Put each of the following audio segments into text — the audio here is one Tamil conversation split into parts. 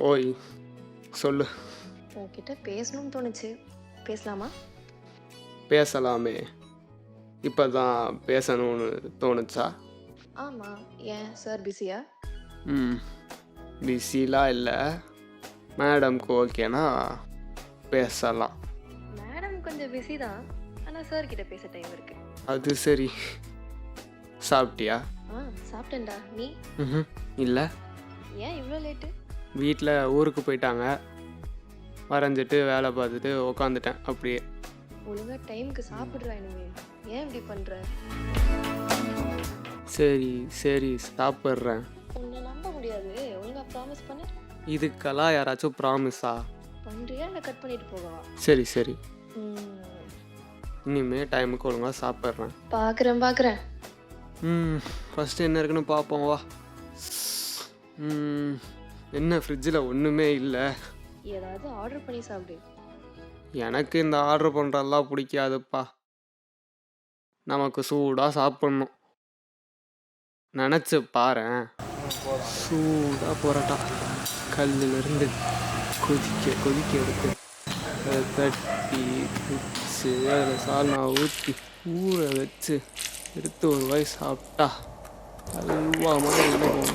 ஓய் சொல்லு. உன்கிட்ட பேசணும்னு தோணுச்சு, பேசலாமா? பேசலாமே. இப்போ தான் பேசணும்னு தோணுச்சா? ஆமாம். ஏன் சார் பிஸியா? பிஸிலாம் இல்லை. மேடம்க்கு ஓகேனா பேசலாம். மேடம் கொஞ்சம் பிஸி தான், ஆனால் சார் கிட்ட பேச டைம் இருக்கு. அது சரி. சாப்பிட்டியா? சாப்பிட்டேன்டா. நீ? இல்லை, ஏன் இவ்வளோ லேட்டு? வீட்டில் ஊருக்கு போயிட்டாங்க. வரைஞ்சிட்டு வேலை பார்த்துட்டு உக்காந்துட்டேன் அப்படியே. ஒழுங்கா டைமுக்கு சாப்பிட்றா. இனிமே ஏன் இப்படி பண்ணுற? சரி சரி சாப்பிட்றேன். உன்னை நம்ப முடியாது. ஒழுங்கா ப்ராமிஸ் பண்ணு. இதுக்கெல்லாம் யாராச்சும் ப்ராமிஸா? பண்ணுறியா இல்லை கட் பண்ணிட்டு போகவா? சரி சரி, ம், இனிமே டைமுக்கு ஒழுங்காக சாப்பிட்றேன். பார்க்குறேன். ஃபஸ்ட்டு என்ன இருக்குன்னு பார்ப்போம் வா. என்ன ஃப்ரிட்ஜில் ஒன்றுமே இல்லை. ஏதாவது ஆர்டர் பண்ணி சாப்பிடு. எனக்கு இந்த ஆர்டர் பண்ணுறதெல்லாம் பிடிக்காதுப்பா. நமக்கு சூடாக சாப்பிட்ணும். நினச்சி பாரேன், சூடாக பரோட்டா கல்லிலிருந்து கொதிக்க எடுத்து அதை தட்டி வச்சு அதில் சால்னா ஊற்றி ஊற வச்சு எடுத்து ஒரு வாய் சாப்பிட்டா அல்வா மாதிரி இருக்கும்.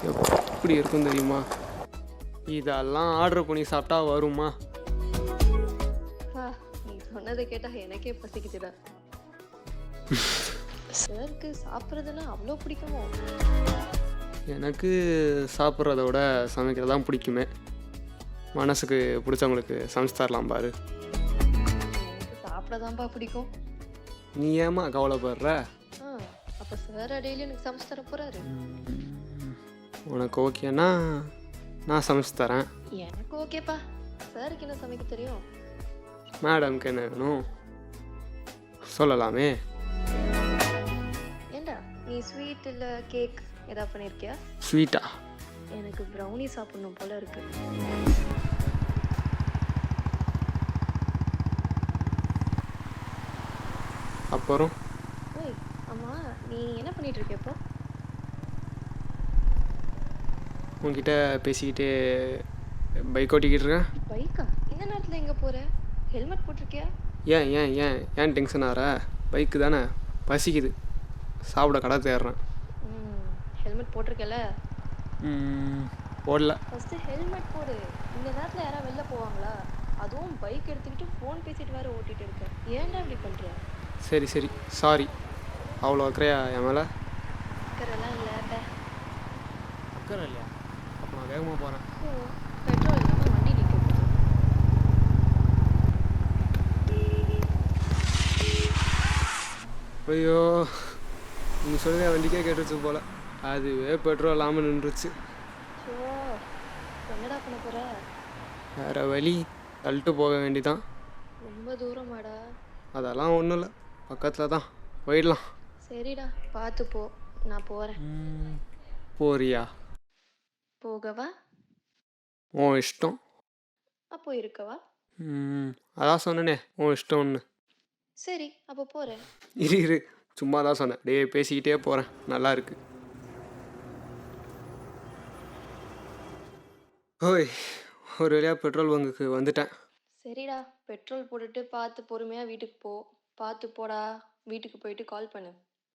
எப்படி இருக்கும் தெரியுமா? இதெல்லாம் ஆர்டர் பண்ணி சாப்பிட்டா வருமா? நீ சொன்னதை கேட்டா எனக்கே பசிக்குதுடா. சாருக்கு சாப்பிட்றதுன்னா அவ்வளோ பிடிக்குமோ? எனக்கு சாப்பிட்றத விட சமைக்கிறது தான் பிடிக்குமே. மனசுக்கு பிடிச்சவங்களுக்கு சமைச்சு தரலாம் பாரு. எனக்கு சாப்பிடதான்ப்பா பிடிக்கும். நீ ஏமா கவலைப்படுற? அப்போ சார் டெய்லி எனக்கு சமைச்சு தர போறாரு. உனக்கு ஓகேனா நான் சமைச்சு தரேன். எனக்கு ஓகேப்பா. சாருக்கு என்ன சமைக்க தெரியும்? மேடம்க்கு என்ன வேணும் சொல்லலாமே. ஏண்டா நீ ஸ்வீட் இல்லை கேக் ஏதாவது பண்ணியிருக்கியா? ஸ்வீட்டா? எனக்கு ப்ரௌனி சாப்பிடணும் போல இருக்கு. அப்புறம் ஓய் அம்மா, நீ என்ன பண்ணிட்டு இருக்க இப்போ? உன்கிட்ட பேசிக்கிட்டே பைக் ஓட்டிக்கிட்டு இருக்கேன். பைக்கா? இந்த நேரத்தில் எங்கே போகிற? ஹெல்மெட் போட்டிருக்கியா? ஏன் ஏன் ஏன் ஏன் டென்ஷன் ஆகிற? பைக்கு தானே, பசிக்குது, சாப்பிட கடை தேடுறேன். ஹெல்மெட் போட்டிருக்கல? போடல. ஃபஸ்ட்டு ஹெல்மெட் போடு. இந்த நேரத்தில் யாராவது வெளில போவாங்களா? அதுவும் பைக் எடுத்துக்கிட்டு ஃபோன் பேசிட்டு வேறு ஓட்டிகிட்டு இருக்கேன். ஏன்டா இப்படி பண்ணுற? சரி சரி சாரி. அவ்வளோ அக்கறையா என் மேலே? அக்கறைலாம் இல்லை. அக்கறை இல்லையா? அப்போ நான் வேகமாக போகிறேன். பெட்ரோல் இல்லாமல் வண்டி நிற்கிறது. ஐயோ, நீங்கள் சொல்லுங்க வண்டிக்கே கேட்டுருச்சு போல். அதுவே பெட்ரோல் இல்லாமல் நின்றுச்சு. ஸோ என்னடா பண்ண போகிற? வேறு வழி, தள்ளிட்டு போக வேண்டிதான். ரொம்ப தூரமாடா? அதெல்லாம் ஒன்றும் இல்லை, பக்கத்தில் தான், போயிடலாம். சரிடா, பார்த்து போ. நான் போகிறேன். போறியா? போகவா? உன் இஷ்டம். அப்போ இருக்கவா? அதான் சொன்னனே உன் இஷ்டம் ஒன்று. சரி, அப்போ போகிறேன். இரு சும்மா தான் சொன்னேன். அப்படியே பேசிக்கிட்டே போகிறேன், நல்லா இருக்கு. ஓய், ஒரு வழியாக பெட்ரோல் பங்குக்கு வந்துட்டேன். சரிடா, பெட்ரோல் போட்டுட்டு பார்த்து பொறுமையாக வீட்டுக்கு போ. பார்த்து போடா. வீட்டுக்கு போயிட்டு கால் பண்ணு.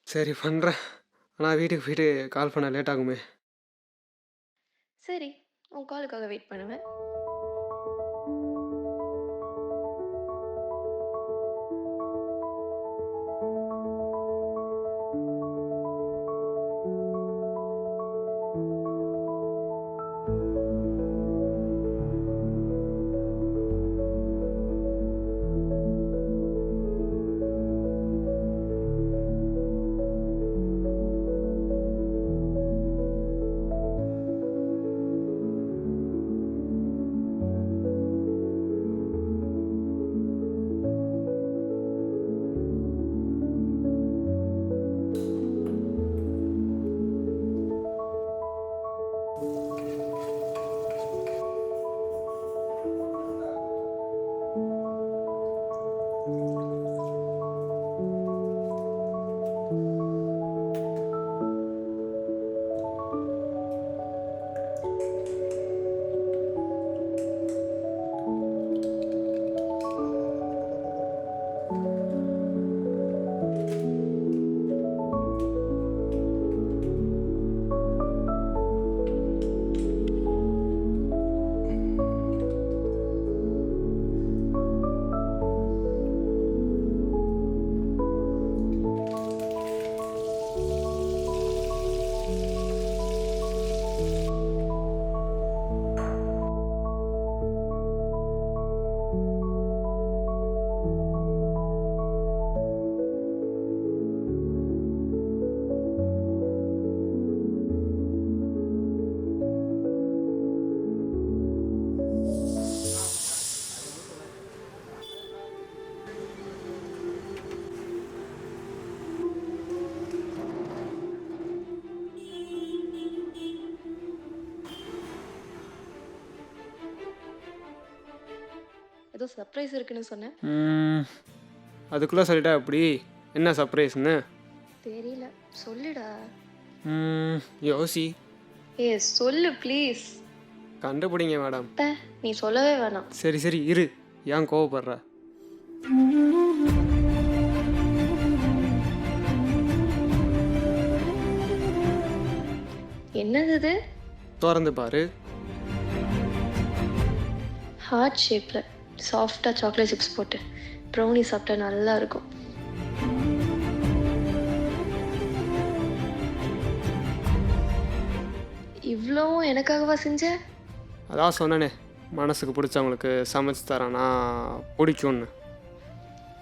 சரி பண்ணுறேன். ஆனால் வீட்டுக்கு போயிட்டு கால் பண்ண லேட் ஆகுமே. சரி, உன் காலுக்காக வெயிட் பண்ணுவேன். ஏதோ சர்ப்ரைஸ் இருக்குன்னு சொன்னேன். அதுக்குள்ளே சொல்லிட்டா எப்படி? என்ன சர்ப்ரைஸ்னு? தெரியல, சொல்லுடா. யோசி. சொல்லு ப்ளீஸ். கண்டுபிடிங்க மேடம். நீ சொல்லவே வேணாம். சரி சரி இரு, ஏன் கோவப்படுற? என்னது இது? திறந்து பாரு. ஹார்ட் ஷேப்பில் சாஃப்டாக சாக்லேட் சிப்ஸ் போட்டு ப்ரௌனி சாப்பிட்டா நல்லா இருக்கும். இவ்வளவும் எனக்காகவா செஞ்ச? அதான் சொன்னனே, மனசுக்கு பிடிச்சவங்களுக்கு சமைச்சு தரேன்னா பிடிக்கும்னு.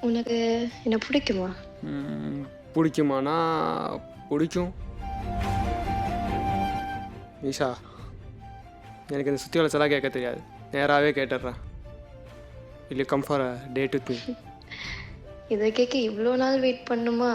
உனக்கு என்ன பிடிக்குமா? பிடிக்குமானா பிடிக்கும். நிஷா, எனக்கு இந்த சுற்றி வளச்செல்லாம் கேட்க தெரியாது, நேராகவே கேட்டுடுறேன். இல்லை come for a date with me. இதை கேட்க இவ்வளோ நாள் வெயிட் பண்ணுமா?